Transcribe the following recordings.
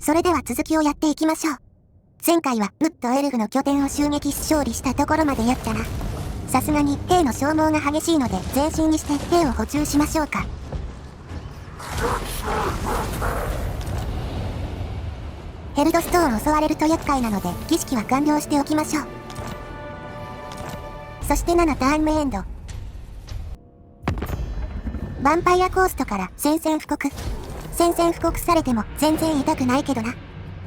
それでは続きをやっていきましょう。前回はウッドエルフの拠点を襲撃し勝利したところまでやったな。さすがに兵の消耗が激しいので前進にして兵を補充しましょうか。ヘルドストーンを襲われると厄介なので儀式は完了しておきましょう。そして7ターン目エンド。ヴァンパイアコーストから宣戦布告。宣戦布告されても全然痛くないけどな。っ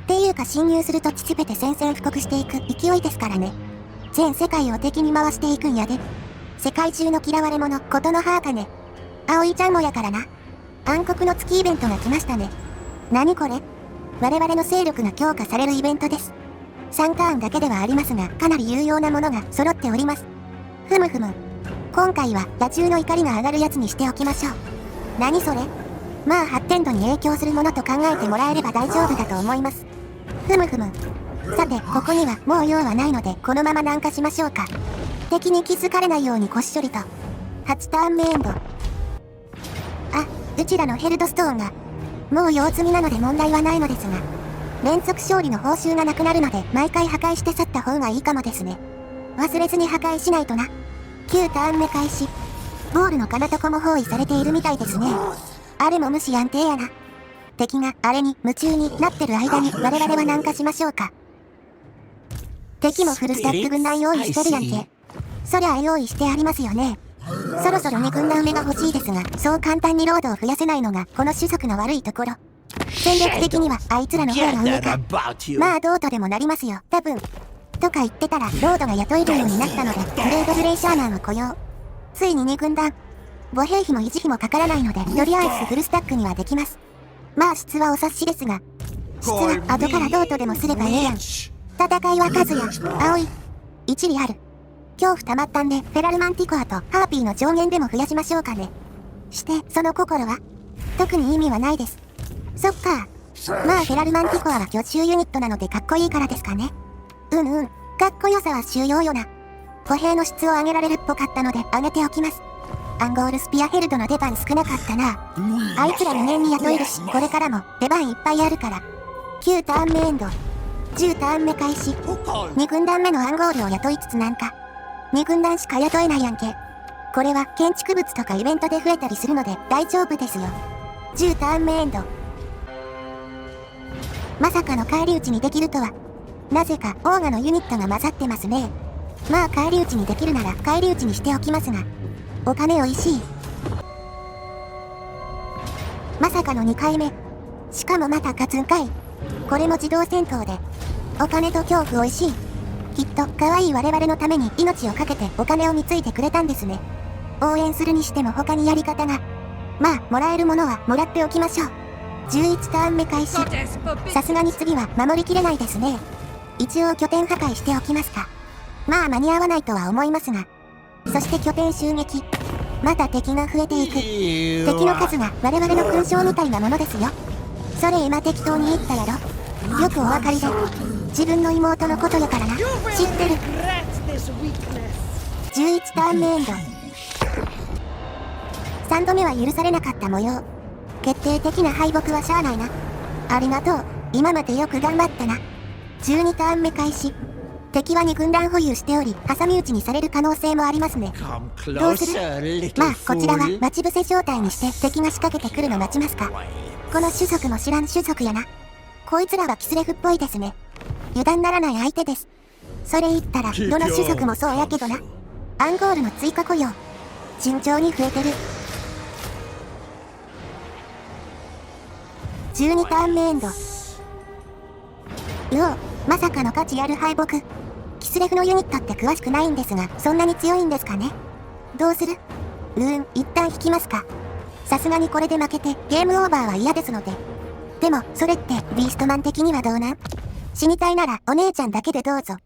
ていうか侵入するとちべて宣戦布告していく勢いですからね。全世界を敵に回していくんやで。世界中の嫌われ者ことの葉かね。葵ちゃんもやからな。暗黒の月イベントが来ましたね。何これ？我々の勢力が強化されるイベントです。3ターンだけではありますがかなり有用なものが揃っております。ふむふむ。今回は野獣の怒りが上がるやつにしておきましょう。何それ？まあ発展度に影響するものと考えてもらえれば大丈夫だと思います。ふむふむ。さてここにはもう用はないのでこのまま南下しましょうか。敵に気づかれないようにこっしょりと。8ターン目エンド。あ、うちらのヘルドストーンがもう用済みなので問題はないのですが、連続勝利の報酬がなくなるので毎回破壊して去った方がいいかもですね。忘れずに破壊しないとな。9ターン目開始。ボールの彼方も包囲されているみたいですね。あれも無視安定やな。敵があれに夢中になってる間に我々は南下しましょうか。敵もフルスタック軍団用意してるやんけ。そりゃ用意してありますよね。そろそろ2軍団目が欲しいですが、そう簡単にロードを増やせないのがこの種族の悪いところ。戦略的にはあいつらの方が上か。まあどうとでもなりますよ、多分。とか言ってたらロードが雇えるようになったのでグレードグレイシャーナーを雇用。ついに2軍団。母兵費も維持費もかからないのでとりあえずフルスタックにはできます。まあ質はお察しですが、質は後からどうとでもすればええやん。戦いは数や葵一理ある。恐怖溜まったんでフェラルマンティコアとハーピーの上限でも増やしましょうかね。してその心は特に意味はないです。そっか。まあフェラルマンティコアは巨獣ユニットなのでかっこいいからですかね。かっこよさは収容よな。歩兵の質を上げられるっぽかったので上げておきます。アンゴールスピアヘルドの出番少なかったな。あいつら2年に雇えるしこれからも出番いっぱいあるから。9ターン目エンド。10ターン目開始。2軍団目のアンゴールを雇いつつなんか2軍団しか雇えないやんけ。これは建築物とかイベントで増えたりするので大丈夫ですよ。10ターン目エンド。まさかの返り討ちにできるとは。なぜかオーガのユニットが混ざってますね。まあ返り討ちにできるなら返り討ちにしておきますが、お金おいしい。まさかの2回目。しかもまた勝つんかい。これも自動戦闘で。お金と恐怖おいしい。きっと可愛い我々のために命を懸けてお金を貢いでくれたんですね。応援するにしても他にやり方が。まあもらえるものはもらっておきましょう。11ターン目開始。さすがに次は守りきれないですね。一応拠点破壊しておきますか。まあ間に合わないとは思いますが。そして拠点襲撃。また敵が増えていく。敵の数が我々の勲章みたいなものですよ。それ今適当に言ったやろ。よくお分かりで。自分の妹のことやからな。知ってる。11ターン目エンド。3度目は許されなかった模様。決定的な敗北はしゃあないな。ありがとう。今までよく頑張ったな。12ターン目開始。敵は2軍団保有しており挟み撃ちにされる可能性もありますね。どうする？まあこちらは待ち伏せ状態にして敵が仕掛けてくるの待ちますか。この種族も知らん種族やな。こいつらはキスレフっぽいですね。油断ならない相手です。それ言ったらどの種族もそうやけどな。アンゴールの追加雇用順調に増えてる。12ターン目エンド。まさかの価値ある敗北。キスレフのユニットって詳しくないんですがそんなに強いんですかね。どうする？一旦引きますか。さすがにこれで負けてゲームオーバーは嫌ですので。でもそれってビーストマン的にはどうなん？死にたいならお姉ちゃんだけでどうぞ。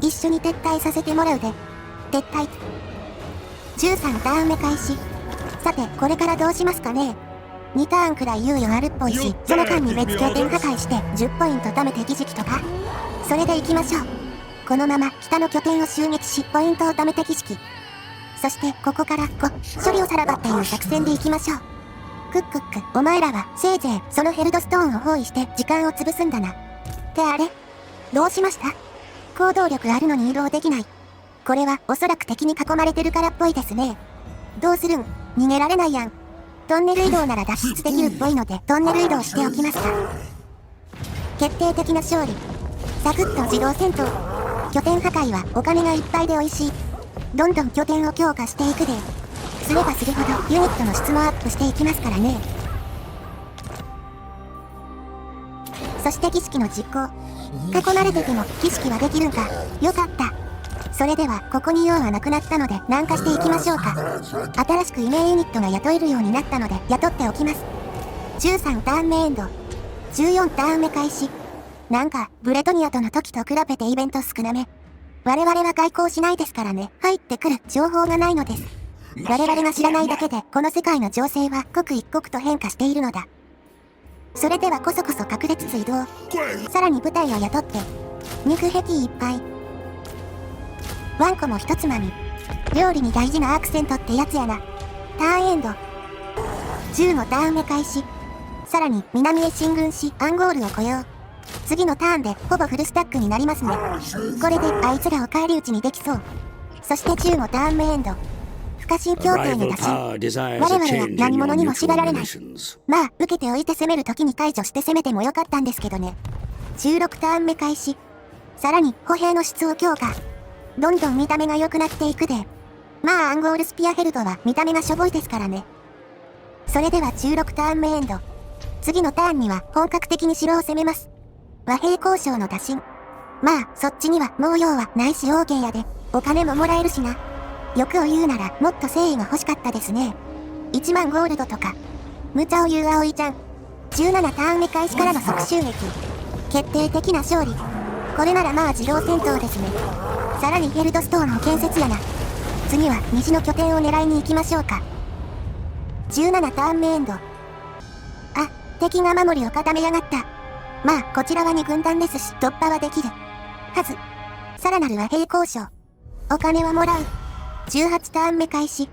一緒に撤退させてもらうで。撤退。13ターン目開始。さてこれからどうしますかね。2ターンくらい猶予あるっぽいし、その間に別拠点破壊して10ポイント貯めて儀式とか。それで行きましょう。このまま北の拠点を襲撃しポイントを貯めて儀式。そしてここから処理をさらばっていう作戦で行きましょう。クックック、お前らはせいぜいそのヘルドストーンを包囲して時間を潰すんだな。ってあれ？どうしました？行動力あるのに移動できない。これはおそらく敵に囲まれてるからっぽいですね。どうするん？逃げられないやん。トンネル移動なら脱出できるっぽいのでトンネル移動しておきますか。決定的な勝利。サクッと自動戦闘。拠点破壊はお金がいっぱいで美味しい。どんどん拠点を強化していくで。すればするほどユニットの質もアップしていきますからね。そして儀式の実行。囲まれてても儀式はできるんか。よかった。それではここに用はなくなったので南下していきましょうか。新しくイメーユニットが雇えるようになったので雇っておきます。13ターン目エンド。14ターン目開始。なんかブレトニアとの時と比べてイベント少なめ。我々は外交しないですからね。入ってくる情報がないのです。我々が知らないだけでこの世界の情勢は刻一刻と変化しているのだ。それではこそこそ隠れつつ移動。さらに部隊を雇って肉壁いっぱい。ワンコも一つまみ。料理に大事なアクセントってやつやな。ターンエンド。15ターン目開始。さらに南へ進軍しアンゴールを雇用。次のターンでほぼフルスタックになりますね。これであいつらを返り討ちにできそう。そして15ターン目エンド。不可侵協定に打診。我々は何者にも縛られない。まあ受けておいて攻める時に解除して攻めてもよかったんですけどね。16ターン目開始。さらに歩兵の質を強化。どんどん見た目が良くなっていくで。まあアンゴールスピアヘルドは見た目がしょぼいですからね。それでは16ターン目エンド。次のターンには本格的に城を攻めます。和平交渉の打診。まあそっちにはもう用はないし OK やで。お金ももらえるしな。欲を言うならもっと誠意が欲しかったですね。1万ゴールドとか。無茶を言う葵ちゃん。17ターン目開始からの即襲撃。決定的な勝利。これならまあ自動戦闘ですね。さらにヘルドストーンの建設やな。次は西の拠点を狙いに行きましょうか。17ターン目エンド。あ、敵が守りを固めやがった。まあこちらは2軍団ですし突破はできるはず。さらなる和平交渉。お金はもらう。18ターン目開始。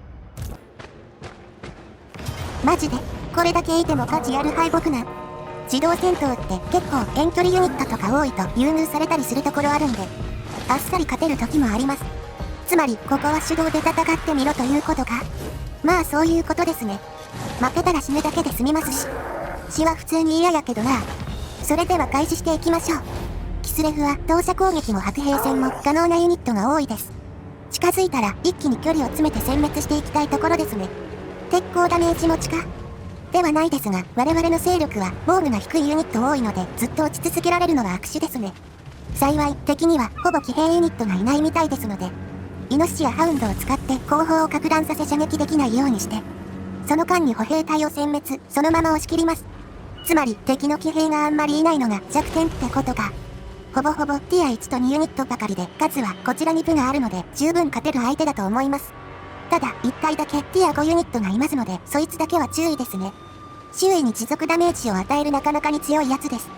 マジでこれだけいても価値ある敗北なん。自動戦闘って結構遠距離ユニットとか多いと優遇されたりするところあるんで、あっさり勝てる時もあります。つまりここは手動で戦ってみろということか。まあそういうことですね。負けたら死ぬだけで済みますし。死は普通に嫌やけどな。それでは開始していきましょう。キスレフは投射攻撃も白兵戦も可能なユニットが多いです。近づいたら一気に距離を詰めて殲滅していきたいところですね。鉄鋼ダメージ持ちかではないですが、我々の勢力は防具が低いユニット多いのでずっと落ち続けられるのは握手ですね。幸い敵にはほぼ騎兵ユニットがいないみたいですので、イノシシやハウンドを使って後方を撹乱させ射撃できないようにして、その間に歩兵隊を殲滅、そのまま押し切ります。つまり敵の騎兵があんまりいないのが弱点ってことか。ほぼほぼティア1と2ユニットばかりで、数はこちらに部があるので十分勝てる相手だと思います。ただ1体だけティア5ユニットがいますので、そいつだけは注意ですね。周囲に持続ダメージを与えるなかなかに強いやつです。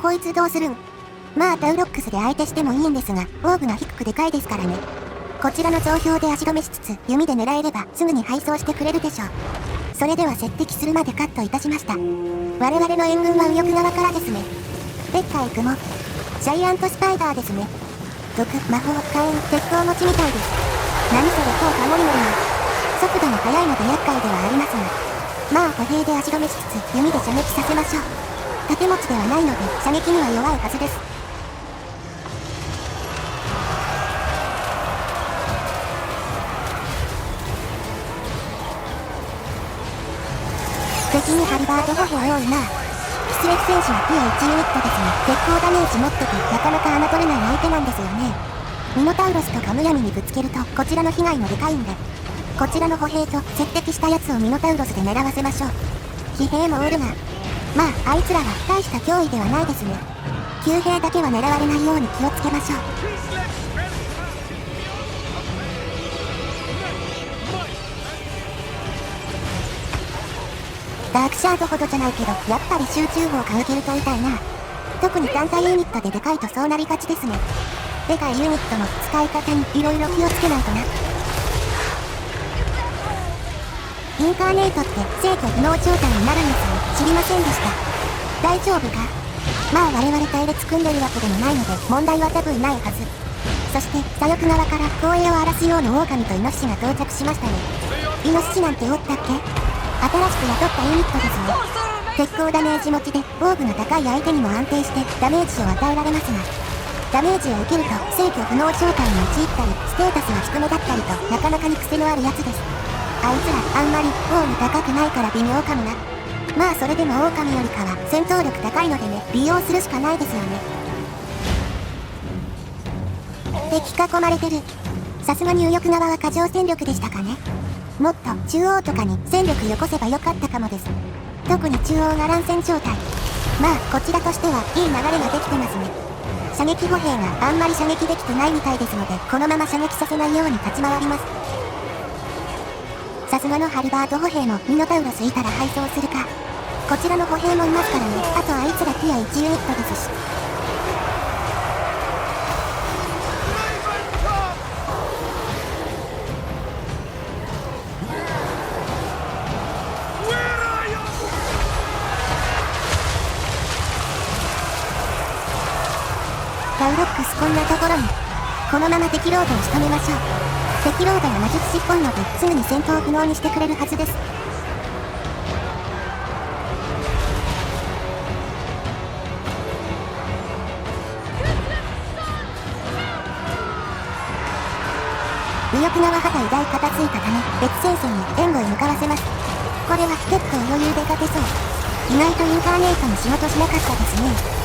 こいつどうするん？まあタウロックスで相手してもいいんですが、防具が低くでかいですからね。こちらの増標で足止めしつつ弓で狙えればすぐに配送してくれるでしょう。それでは接敵するまでカットいたしました。我々の援軍は右翼側からですね。でっかい雲。ジャイアントスパイダーですね。毒、魔法、火炎、鉄鋼持ちみたいです。何それ効果モリモリな。速度が速いので厄介ではありますが。まあ歩兵で足止めしつつ弓で射撃させましょう。盾持ちではないので射撃には弱いはずです。敵にハリバード歩兵多いな。キスレフ戦士はティア1ユニットですが、鉄鋼ダメージ持っててなかなか侮れない相手なんですよね。ミノタウロスとかむやみにぶつけるとこちらの被害もでかいんで、こちらの歩兵と接敵したやつをミノタウロスで狙わせましょう。騎兵もおるが、まああいつらは大した脅威ではないですね。騎兵だけは狙われないように気をつけましょう。ダークシャードほどじゃないけど、やっぱり集中砲か受けると痛いな。特に単体ユニットででかいとそうなりがちですね。でかいユニットの使い方に色々気をつけないとな。インカーネートって制御不能状態になるんですよ。知りませんでした。大丈夫か？まあ我々隊列組んでるわけでもないので問題は多分ないはず。そして左翼側から荒野を荒らすような狼とイノシシが到着しましたね。イノシシなんておったっけ？新しく雇ったユニットですね。鉄鋼ダメージ持ちで防具の高い相手にも安定してダメージを与えられますが、ダメージを受けると制御不能状態に陥ったりステータスが低めだったりとなかなかに癖のあるやつです。あいつらあんまり防具高くないから微妙かもな。まあそれでも狼よりかは戦闘力高いのでね、利用するしかないですよね。敵囲まれてる。さすがに右翼側は過剰戦力でしたかね。もっと中央とかに戦力よこせばよかったかもです。特に中央が乱戦状態。まあこちらとしてはいい流れができてますね。射撃歩兵があんまり射撃できてないみたいですので、このまま射撃させないように立ち回ります。さすがのハルバート歩兵もミノタウロスいたら配送するか。こちらの歩兵もいますからね。あとあいつらティア1ユニットですし。ガウロックスこんなところに。このまま敵ロードを仕留めましょう。敵ロードは魔術師っぽいのですぐに戦闘不能にしてくれるはずです。右翼側破壊大片付いたため別戦線に援護へ向かわせます。これは結構余裕で勝てそう。意外とインカーネートも仕事しなかったですね。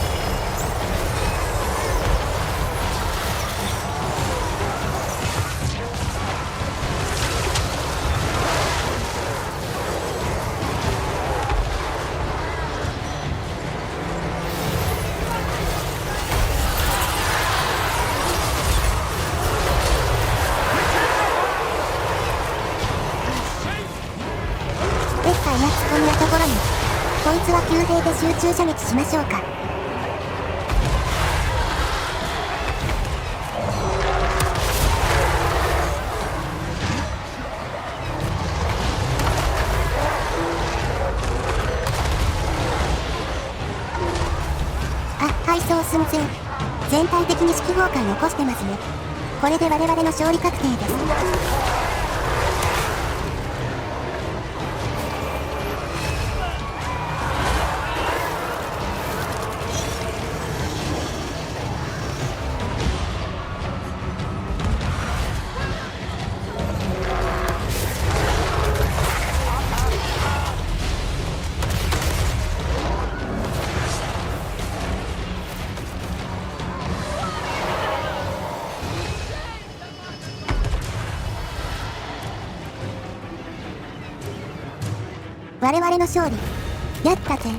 でっかいやつこんなところに。こいつは急兵で集中射撃しましょうか。あ、敗走寸前。全体的に指揮崩壊を起こしてますね。これで我々の勝利確定です。我々の勝利。やったぜ。